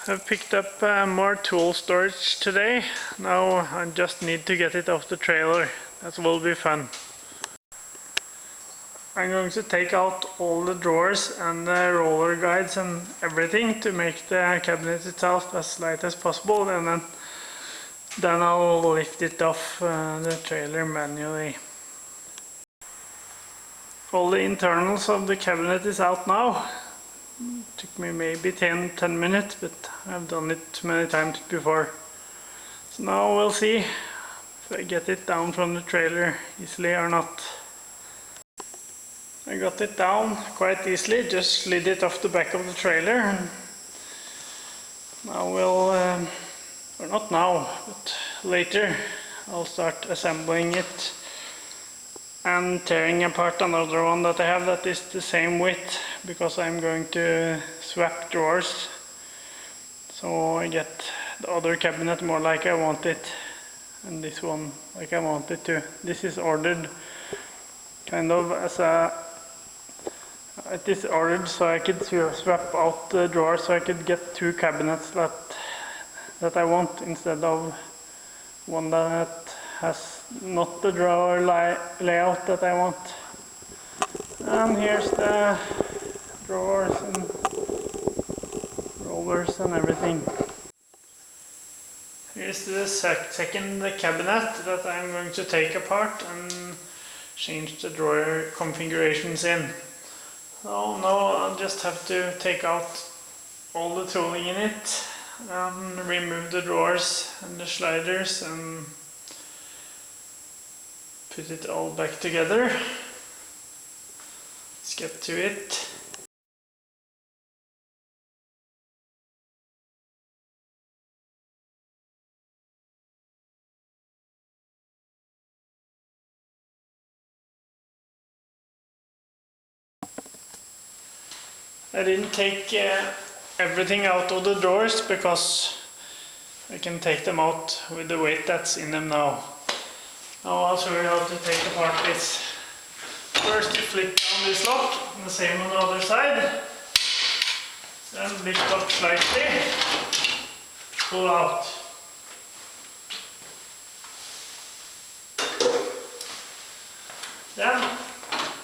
I've picked up more tool storage today. Now I just need to get it off the trailer. That will be fun. I'm going to take out all the drawers and the roller guides and everything to make the cabinet itself as light as possible, and then I'll lift it off the trailer manually. All the internals of the cabinet is out now. It took me maybe 10 minutes, but I've done it many times before. So now we'll see if I get it down from the trailer easily or not. I got it down quite easily, just slid it off the back of the trailer. And now we'll, or not now, but later I'll start assembling it and tearing apart another one that I have that is the same width, because I'm going to swap drawers so I get the other cabinet more like I want it and this one like I want it to. This is ordered kind of as it is ordered so I could swap out the drawers so I could get two cabinets that I want, instead of one that has not the drawer layout that I want. And here's the drawers and rollers and everything. Here's the second cabinet that I'm going to take apart and change the drawer configurations in. So now I'll just have to take out all the tooling in it and remove the drawers and the sliders and put it all back together. Let's get to it. I didn't take everything out of the drawers because I can take them out with the weight that's in them now. Now I'll show you how to take apart this. First you flip down this lock, and the same on the other side. Then lift up slightly, pull out. Then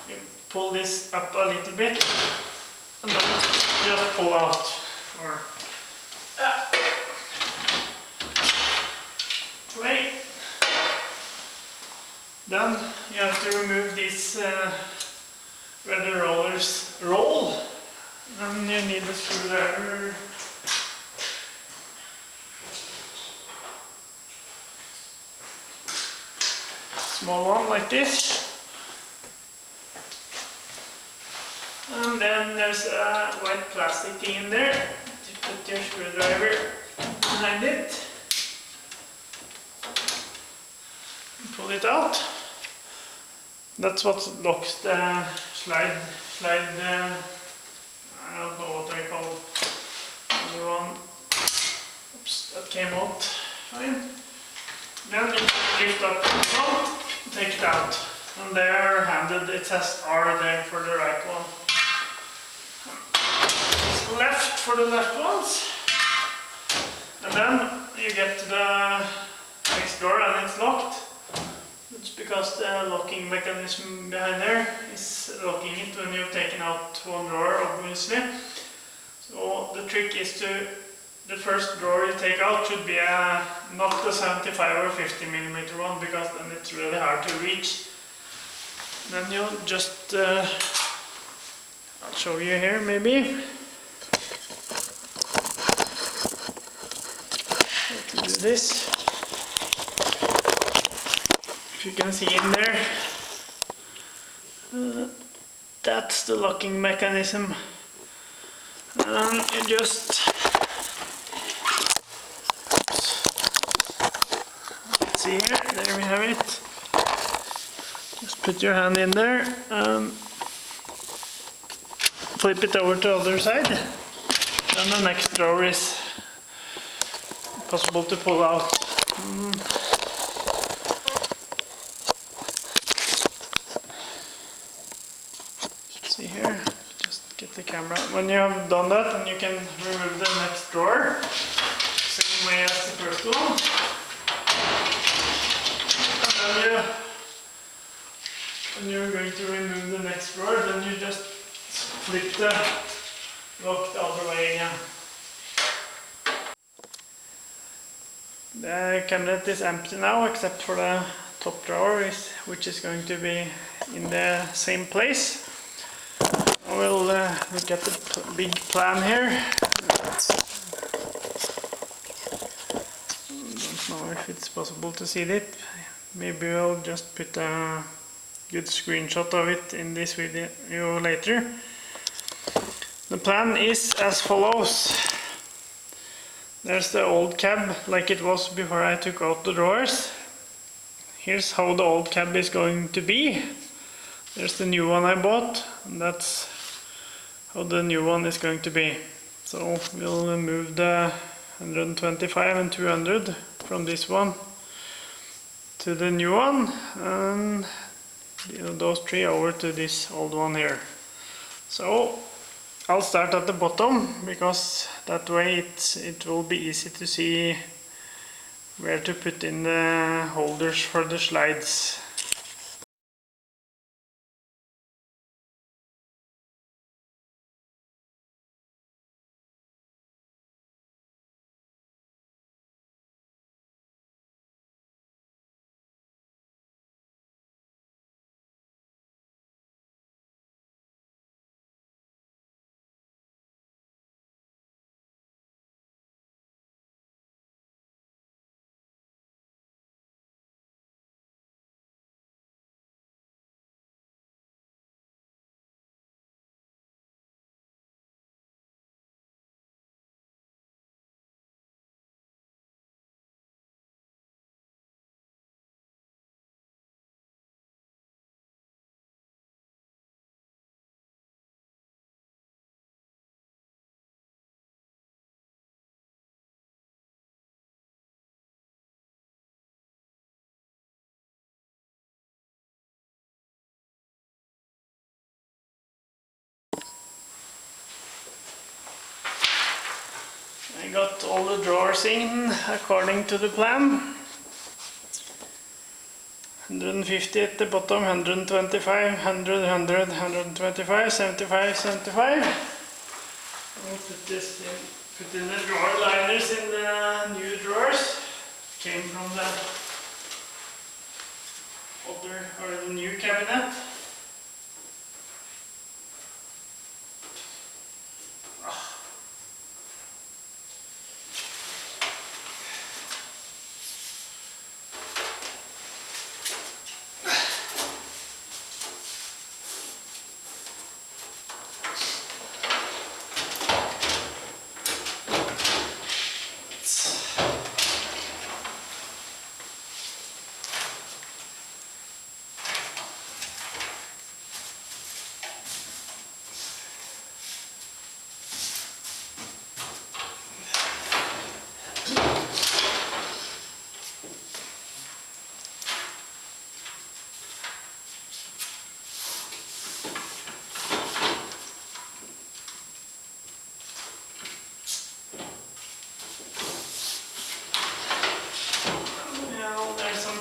you pull this up a little bit, and then just pull out. Wait. Then you have to remove this where the rollers roll, and you need a screwdriver. Small one like this. And then there's a white plastic thing in there to put your screwdriver behind it. Pull it out. That's what locks the slide, I don't know what I call it. The one, oops, that came out fine. Then you lift up the front, take it out. And there handed, it says R there for the right one. Left for the left ones. And then you get to the next door and it's locked. It's because the locking mechanism behind there is locking it when you've taken out one drawer, obviously. So the trick is to, the first drawer you take out should be not the 75 or 50 millimeter one, because then it's really hard to reach. Then you'll just, I'll show you here maybe. How to do this. If you can see in there, that's the locking mechanism. And you just, see here, there we have it. Just put your hand in there and flip it over to the other side. Then the next drawer is possible to pull out. See here, just get shift the camera. When you have done that, then you can remove the next drawer, same way as the first one. And then when you're going to remove the next drawer, then you just flip the lock the other way again. The cabinet is empty now, except for the top drawer, which is going to be in the same place. We'll look at the big plan here. Don't know if it's possible to see it. Maybe we'll just put a good screenshot of it in this video later. The plan is as follows. There's the old cab like it was before I took out the drawers. Here's how the old cab is going to be. There's the new one I bought, and that's how the new one is going to be. So we'll move the 125 and 200 from this one to the new one, and those three over to this old one here. So I'll start at the bottom, because that way it will be easy to see where to put in the holders for the slides. I got all the drawers in according to the plan. 150 at the bottom, 125, 100, 100, 125, 75, 75. I'll put this in, put in the drawer liners in the new drawers. Came from the other, or the new cabinet.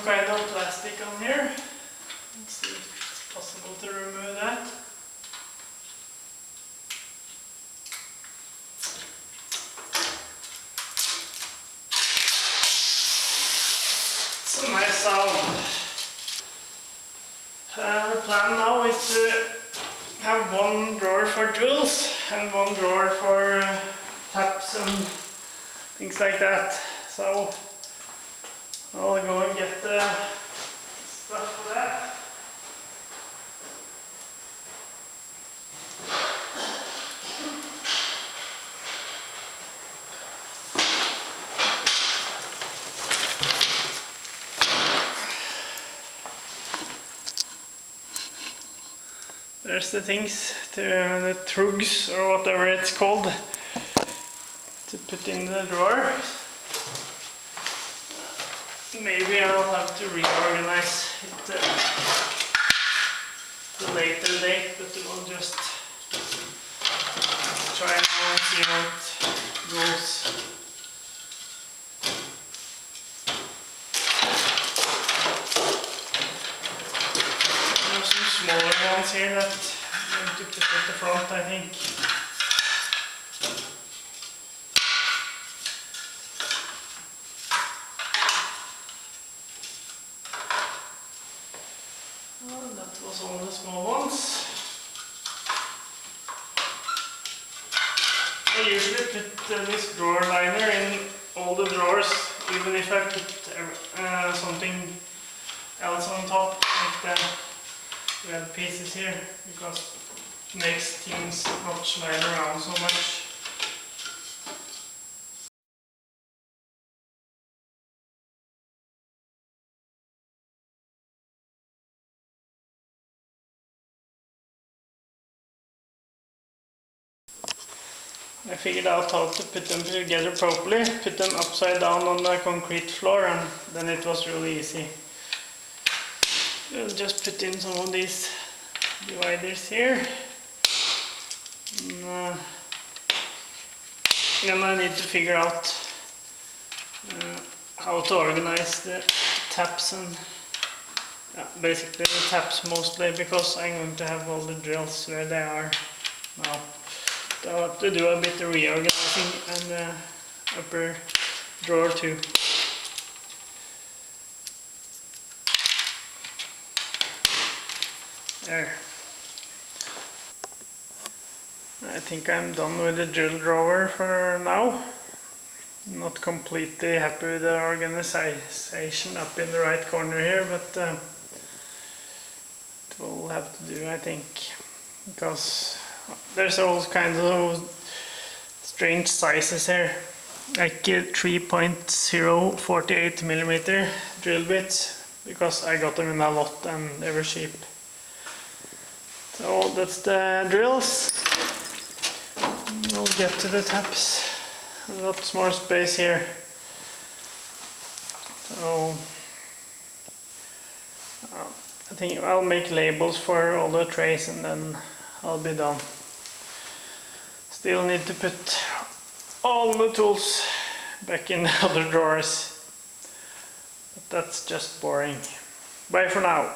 Kind of plastic on here. Let's see if it's possible to remove that. It's a nice sound. The plan now is to have one drawer for tools and one drawer for taps and things like that. So I'll go and get the stuff for that. There's the things, the trugs or whatever it's called, to put in the drawer. Maybe I'll have to reorganize it at a later date, but we'll just and see how it goes. There are some smaller ones here that I'm going to put at the front, I think. Well, that was all the small ones. I usually put this drawer liner in all the drawers, even if I put something else on top, like the red pieces here, because it makes things not slide around so much. I figured out how to put them together properly, put them upside down on the concrete floor, and then it was really easy. We'll just put in some of these dividers here. Then I need to figure out how to organize the taps and basically the taps mostly, because I'm going to have all the drills where they are now. So I have to do a bit of reorganizing and the upper drawer too. There. I think I'm done with the drill drawer for now. Not completely happy with the organization up in the right corner here, but it will have to do, I think, because there's all kinds of strange sizes here, like 3.048 millimeter drill bits, because I got them in a lot and they were cheap. So that's the drills. We'll get to the taps. Lots more space here. So I think I'll make labels for all the trays and then I'll be done. Still need to put all the tools back in the other drawers. But that's just boring. Bye for now.